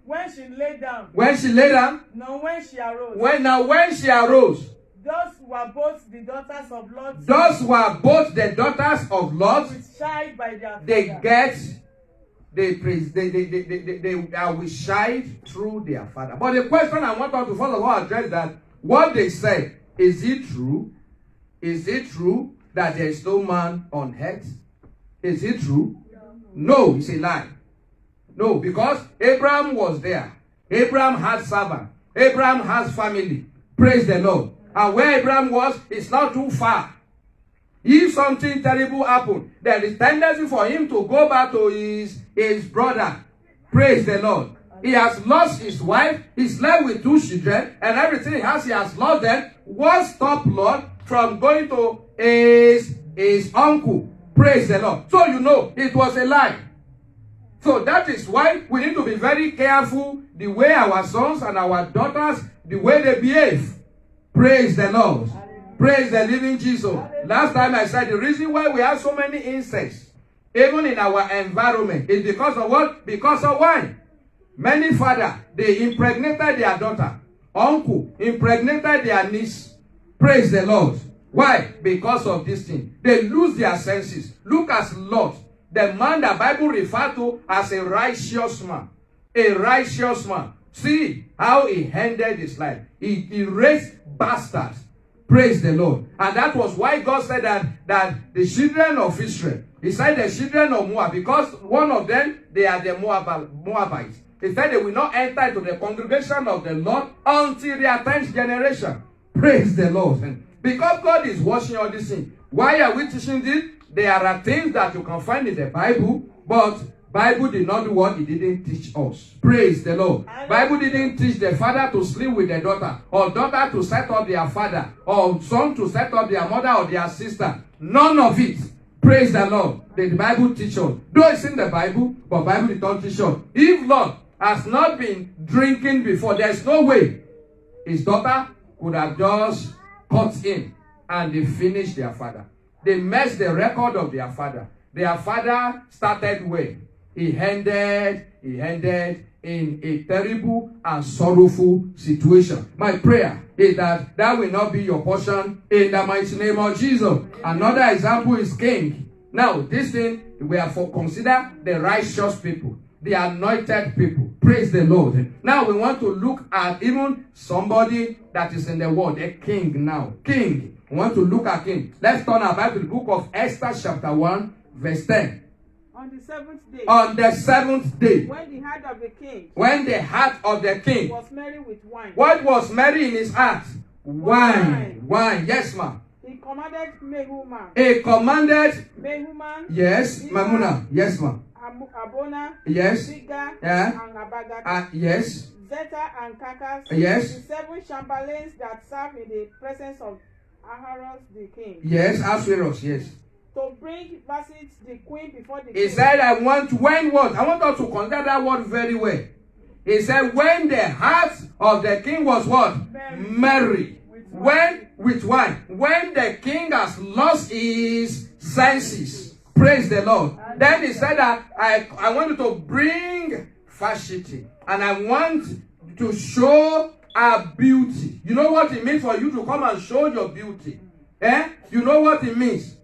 When she lay down. When she lay down, No, when she arose. when she arose, Those were both the daughters of Lot. those were both the daughters of Lot. With child by their father. They are with child through their father. But the question I want us to first of all address is that what they said, is it true? Is it true that there is no man on earth? Is it true? No, it's a lie. No, because Abraham was there. Abraham had servant. Abraham has family. Praise the Lord. And where Abraham was, it's not too far. If something terrible happened, there is tendency for him to go back to his brother. Praise the Lord. He has lost his wife. He's left with 2 children. And everything he has lost them. What stopped Lot from going to his uncle? Praise the Lord. So you know, it was a lie. So that is why we need to be very careful the way our sons and our daughters, the way they behave. Praise the Lord. Praise the living Jesus. Last time I said the reason why we have so many insects, even in our environment, is because of what? Because of wine. Many fathers, they impregnated their daughter. Uncle impregnated their niece. Praise the Lord. Why? Because of this thing. They lose their senses. Look at Lot. The man the Bible refers to as a righteous man. A righteous man. See how he ended his life. He raised bastards. Praise the Lord. And that was why God said that the children of Israel, he said the children of Moab, because one of them, they are the Moabites. He said they will not enter into the congregation of the Lord until their 10th generation. Praise the Lord. And because God is watching all these things, why are we teaching this? There are things that you can find in the Bible, but Bible did not do what? It didn't teach us. Praise the Lord. Bible didn't teach the father to sleep with the daughter, or daughter to set up their father, or son to set up their mother or their sister. None of it. Praise the Lord. The Bible teaches us. Though it's in the Bible, but Bible did not teach us. If Lord has not been drinking before, there's no way his daughter could have just cut him and they finished their father. They messed the record of their father. Their father started well. He ended in a terrible and sorrowful situation. My prayer is that will not be your portion in the mighty name of Jesus. Another example is King. Now, this thing, we have to consider the righteous people, the anointed people. Praise the Lord. Now, we want to look at even somebody that is in the world, a king now. King. We want to look at king. Let's turn our Bible to the book of Esther chapter 1, verse 10. On the 7th day. On the 7th day. When the heart of the king. When the heart of the king. Was merry with wine. What was merry in his heart? Wine. Yes, ma'am. He commanded Mehuman. He commanded, Mehuman. yes, Mamuna, yes, ma'am. Abona. Yes. Siga. Yeah. And Abagat. Yes. Zeta and Kakas. Yes. The 7 chamberlains that serve in the presence of Ahasuerus the king. Yes, Ahasuerus, yes. To bring Vashti the queen before the He king. said, I want what? I want us to consider that word very well. He said, when the heart of the king was what? Merry. When, with why? When the king has lost his senses. Praise the Lord. Then he said that I want you to bring Vashti. And I want to show her beauty. You know what it means for you to come and show your beauty? Eh? You know what it means?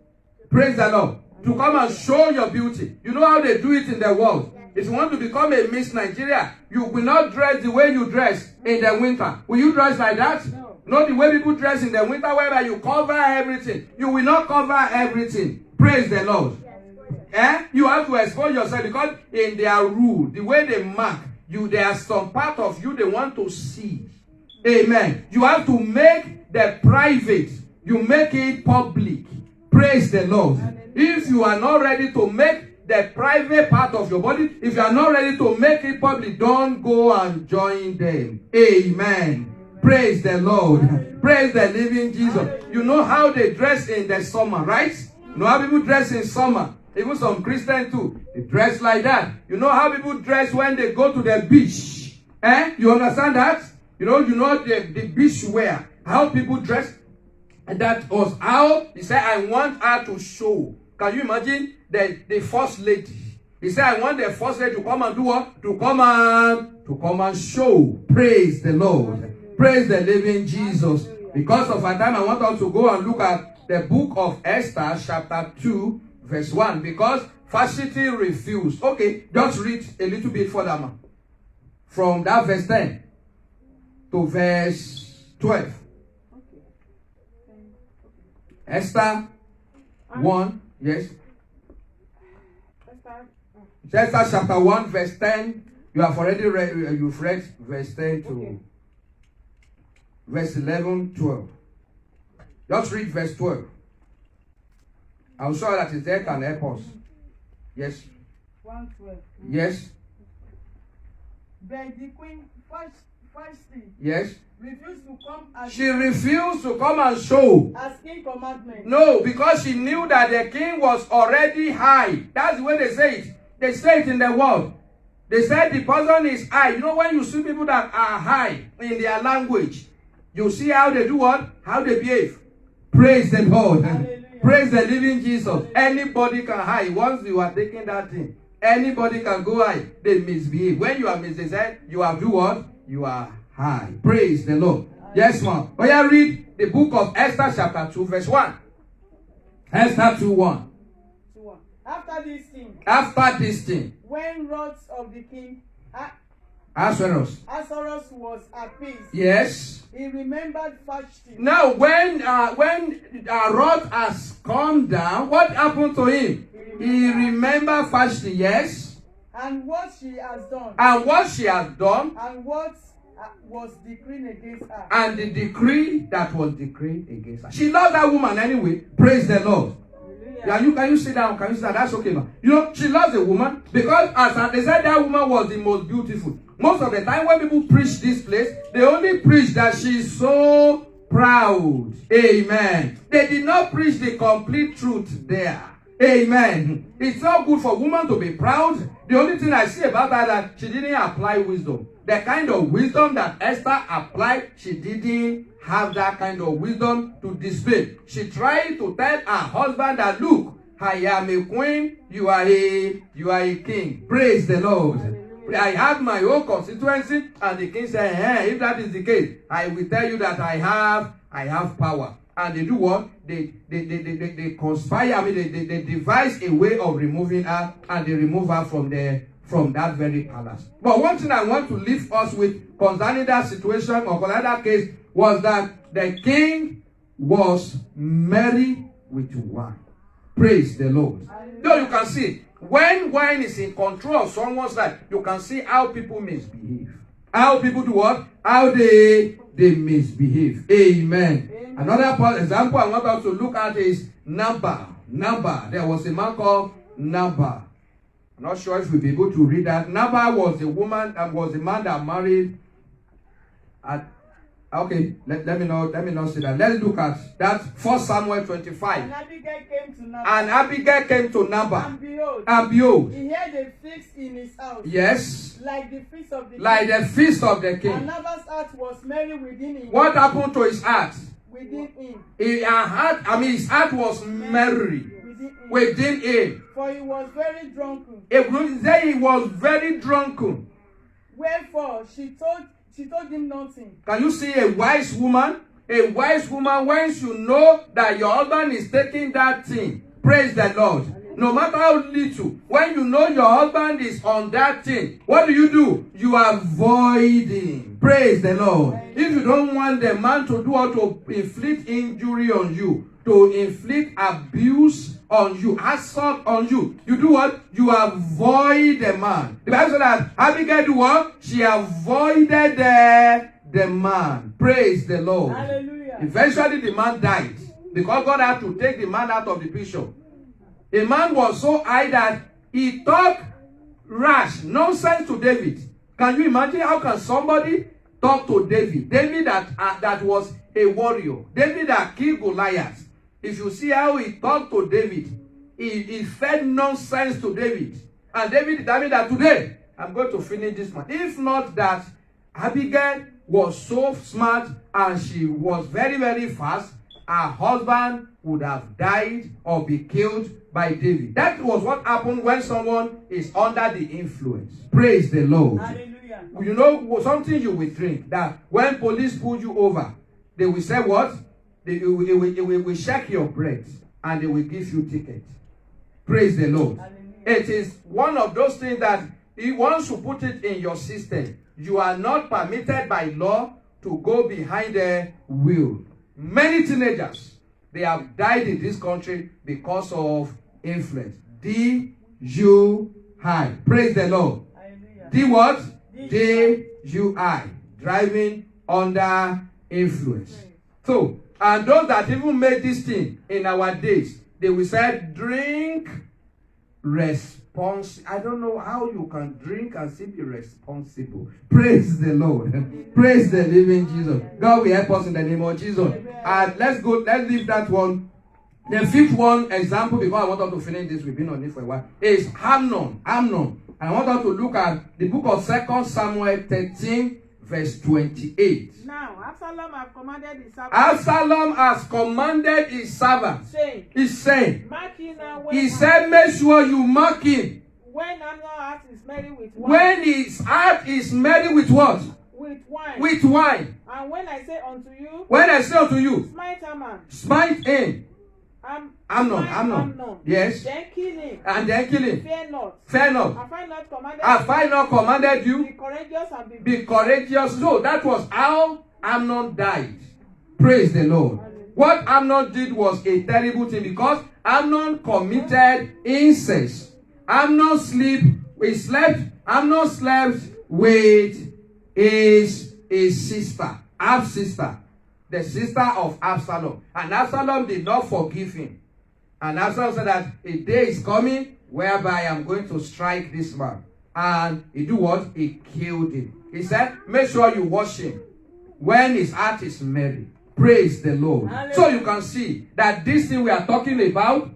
Praise the Lord. To come and show your beauty. You know how they do it in the world. If you want to become a Miss Nigeria, you will not dress the way you dress in the winter. Will you dress like that? No. Not the way people dress in the winter, whereby you cover everything. You will not cover everything. Praise the Lord. Eh? You have to expose yourself because in their rule, the way they mark, there are some part of you they want to see. Amen. You have to make the private. You make it public. Praise the Lord. If you are not ready to make the private part of your body, if you are not ready to make it public, don't go and join them. Amen. Praise the Lord. Praise the living Jesus. You know how they dress in the summer, right? You know how people dress in summer. Even some Christians too. They dress like that. You know how people dress when they go to the beach. Eh? You understand that? You know the beach wear. How people dress. And that was how he said, I want her to show. Can you imagine the first lady? He said, I want the first lady to come and do what? To come and show. Praise the Lord. Praise the living Jesus. Because of our time, I want us to go and look at the book of Esther, chapter 2, verse 1. Because Vashti refused. Okay, just read a little bit further, man. From that verse 10 to verse 12. Esther 1, yes. Esther chapter 1, verse 10. You have already read, you've read verse 10 to verse 11, 12. Just read verse 12. I'm sure that is there can help us. Yes. 1:12. Yes. But the queen Vashti Yes. refused to come as She refused to come and show. as king commandment. No, because she knew that the king was already high. That's the way they say it. They say it in the world. They said the person is high. You know, when you see people that are high in their language, you see how they do what? How they behave. Praise the Lord. Hallelujah. Praise the living Jesus. Anybody can high. Once you are taking that thing, anybody can go high. They misbehave. When you are misbehaved, you are do what? You are high. Praise the Lord. Yes, ma'am. But you read the book of Esther chapter 2 verse 1. Esther 2:1. After this thing, After this thing, when wrath of the king Ahasuerus. Ahasuerus was appeased, Yes. he remembered Vashti. Now, when wrath has come down, what happened to him? He remembered Vashti. Yes. And what she has done, And what she has done, and what was decreed against her. and the decree that was decreed against her. She loved that woman anyway. Praise the Lord. Yeah, can you sit down? Can you sit down? That's okay, man. You know, she loves a woman because as they said, that woman was the most beautiful. Most of the time when people preach this place, they only preach that she's so proud. Amen. They did not preach the complete truth there. Amen. It's not good for a woman to be proud. The only thing I see about her that she didn't apply wisdom. The kind of wisdom that Esther applied, she didn't have that kind of wisdom to display. She tried to tell her husband that, look, I am a queen, you are a king. Praise the Lord. I have my own constituency, and the king said, hey, if that is the case, I will tell you that I have power. And they do what? They conspire, they devise a way of removing her, and they remove her from that very palace. But one thing I want to leave us with concerning that situation or concerning that case was that the king was merry with wine. Praise the Lord. So you can see, when wine is in control of someone's life, you can see how people misbehave. How people do what? How they misbehave. Amen. Another example I want us to look at is Nabal. There was a man called Nabal. I'm not sure if we'll be able to read that. Nabal was a man that married okay, let me not say that. Let's look at that. 1 Samuel 25. And Abigail came to Nabal. And Abigail came to Nabal. And behold, he had a feast in his house. Yes. Like the feast of the like king. the feast of the king. And Nabal's heart was merry within him. What happened to his heart? Within him. His heart was merry within him. For he was very drunken. He was very drunken. Wherefore she told him nothing. Can you see a wise woman? A wise woman, once you know that your husband is taking that thing, praise the Lord. No matter how little, when you know your husband is on that thing, what do? You avoid him. Praise the Lord. If you don't want the man to do or to inflict injury on you, to inflict abuse on you, assault on you, you do what? You avoid the man. The Bible says that Abigail do what? She avoided the man. Praise the Lord. Hallelujah. Eventually the man died because God had to take the man out of the picture. The man was so high that he talked rash nonsense to David. Can you imagine how can somebody talk to David? David that was a warrior. David that killed Goliath. If you see how he talked to David, he fed nonsense to David. And David determined that today, I'm going to finish this man. If not that Abigail was so smart and she was very, very fast, her husband would have died or be killed by David. That was what happened when someone is under the influence. Praise the Lord. Hallelujah. You know something you will think that when police pull you over, they will say what? They will check your breath and they will give you ticket. Praise the Lord. Hallelujah. It is one of those things that once you put it in your system, you are not permitted by law to go behind the wheel. Many teenagers, they have died in this country because of influence. DUI. Praise the Lord. Hallelujah. D what? DUI. Driving under influence. So, and those that even made this thing in our days, they will say, drink responsible. I don't know how you can drink and still be responsible. Praise the Lord. Praise the living Jesus. God will help us in the name of Jesus. And let's leave that one. The fifth one example, because I want us to finish this, we've been on it for a while, is Amnon. I want us to look at the book of 2 Samuel 13, verse 28. Now, Absalom has commanded his servants. Absalom has commanded his servants. He's saying, mark him now he said, make sure you mark him. When Amnon's heart is merry with wine. When his heart is merry with what? With wine. With wine. And when I say unto you, smite Amnon. Smite him. Amnon. Yes. Then kill him. And then kill him. Fear not. Fear not. Have I not commanded you? Be courageous and be courageous. So that was how Amnon died. Praise the Lord. What Amnon did was a terrible thing because Amnon committed incest. Amnon slept with his sister, half-sister. The sister of Absalom. And Absalom did not forgive him. And Absalom said that a day is coming whereby I am going to strike this man. And he do what? He killed him. He said, make sure you wash him when his heart is merry. Praise the Lord. Hallelujah. So you can see that this thing we are talking about,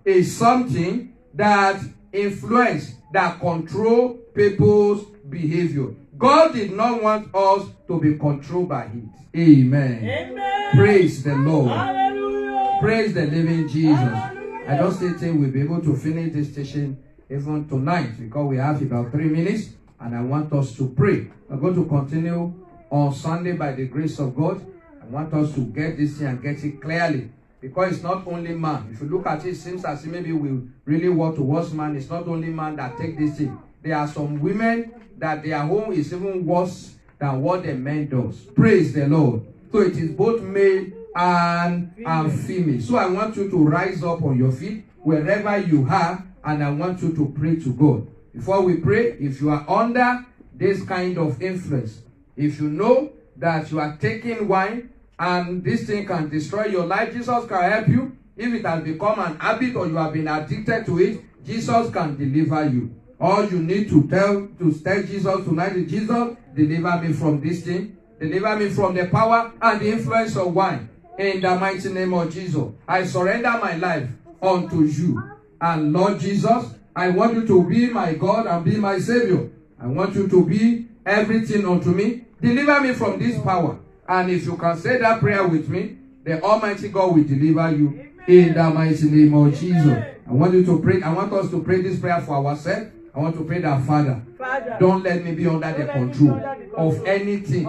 is something that influence, that control people's behavior. God did not want us to be controlled by it. Amen. Amen. Praise the Lord. Hallelujah. Praise the living Jesus. Hallelujah. I don't still think we'll be able to finish this session even tonight because we have about 3 minutes and I want us to pray. We're going to continue on Sunday by the grace of God. I want us to get this thing and get it clearly because it's not only man. If you look at it, it seems as if maybe we really want towards man. It's not only man that take this thing. There are some women that their home is even worse than what the men does. Praise the Lord. So it is both male and female. So I want you to rise up on your feet wherever you are and I want you to pray to God. Before we pray, if you are under this kind of influence, if you know that you are taking wine and this thing can destroy your life, Jesus can help you. If it has become an habit or you have been addicted to it, Jesus can deliver you. All you need to tell Jesus tonight is, Jesus, deliver me from this thing. Deliver me from the power and the influence of wine. In the mighty name of Jesus, I surrender my life unto you. And Lord Jesus, I want you to be my God and be my Savior. I want you to be everything unto me. Deliver me from this power. And if you can say that prayer with me, the Almighty God will deliver you. In the mighty name of Jesus. I want you to pray. I want us to pray this prayer for ourselves. I want to pray that, Father, don't let me be under the control of anything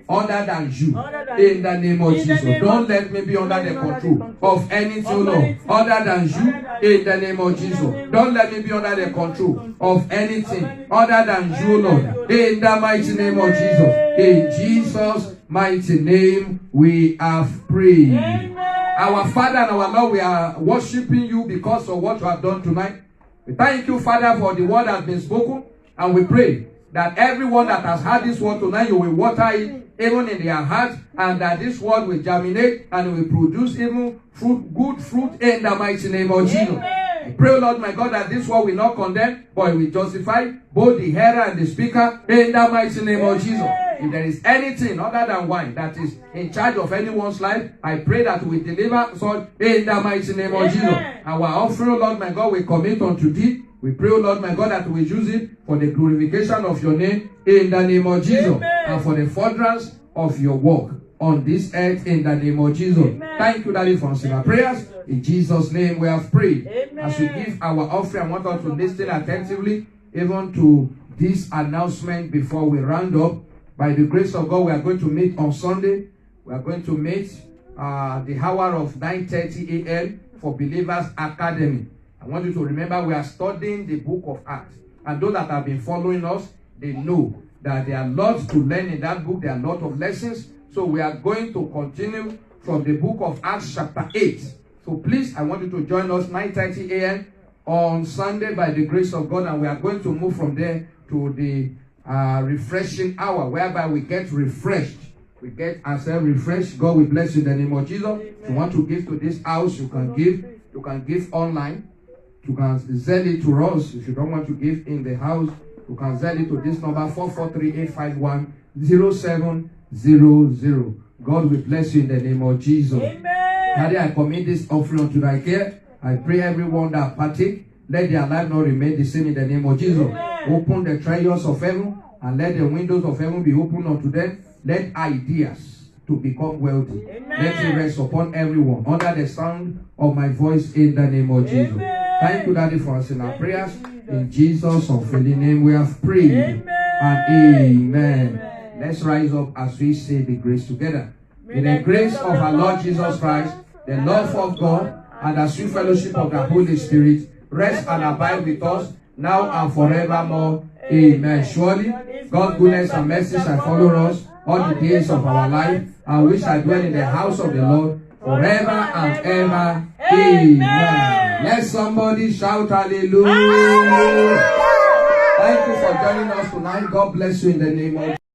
other than you. In the name of Jesus. Don't let me be under the control of anything, Lord, other than you. In the name of Jesus. Don't let me be under the control of anything other than you, Lord. In the mighty name of Jesus. In Jesus' mighty name we have prayed. Our Father and our Lord, we are worshiping you because of what you have done tonight. We thank you, Father, for the word that has been spoken. And we pray that everyone that has heard this word tonight, you will water it even in their hearts, and that this word will germinate and will produce even fruit, good fruit, in the mighty name of Jesus. I pray, Lord my God, that this word will not condemn, but it will justify both the hearer and the speaker, in the mighty name of Jesus. If there is anything other than wine that is in charge of anyone's life, I pray that we deliver such in the mighty name of Jesus. Our offering, Lord my God, we commit unto thee. We pray, Lord my God, that we use it for the glorification of your name in the name of Jesus, and for the furtherance of your work on this earth in the name of Jesus. Thank you, Daddy, for answering our prayers. In Jesus' name we have prayed. As we give our offering, I want us to listen attentively even to this announcement before we round up. By the grace of God, we are going to meet on Sunday. We are going to meet the hour of 9:30 a.m. for Believers Academy. I want you to remember we are studying the book of Acts. And those that have been following us, they know that there are lots to learn in that book. There are a lot of lessons. So we are going to continue from the book of Acts chapter 8. So please, I want you to join us 9:30 a.m. on Sunday by the grace of God. And we are going to move from there to the refreshing hour, whereby we get refreshed. We get ourselves refreshed. God will bless you in the name of Jesus. If you want to give to this house, you can give. You can give online. You can send it to us. If you don't want to give in the house, you can send it to this number 443-851-0700. God will bless you in the name of Jesus. Daddy, I commit this offering unto thy care. I pray everyone that partake, let their life not remain the same in the name of Jesus. Open the treasures of heaven and let the windows of heaven be opened unto them. Let ideas to become wealthy. Let it rest upon everyone under the sound of my voice in the name of Jesus. Thank you, Daddy, for answering our prayers. In Jesus' unfailing name we have prayed. And amen. Let's rise up as we say the grace together. In the grace of our Lord Jesus Christ, the love of God, and the sweet fellowship of the Holy Spirit rest and abide with us now and forevermore. Amen. Surely, God's goodness and mercy shall follow us all the days of our life, and we shall dwell in the house of the Lord forever and ever. Amen. Let somebody shout hallelujah. Thank you for joining us tonight. God bless you in the name of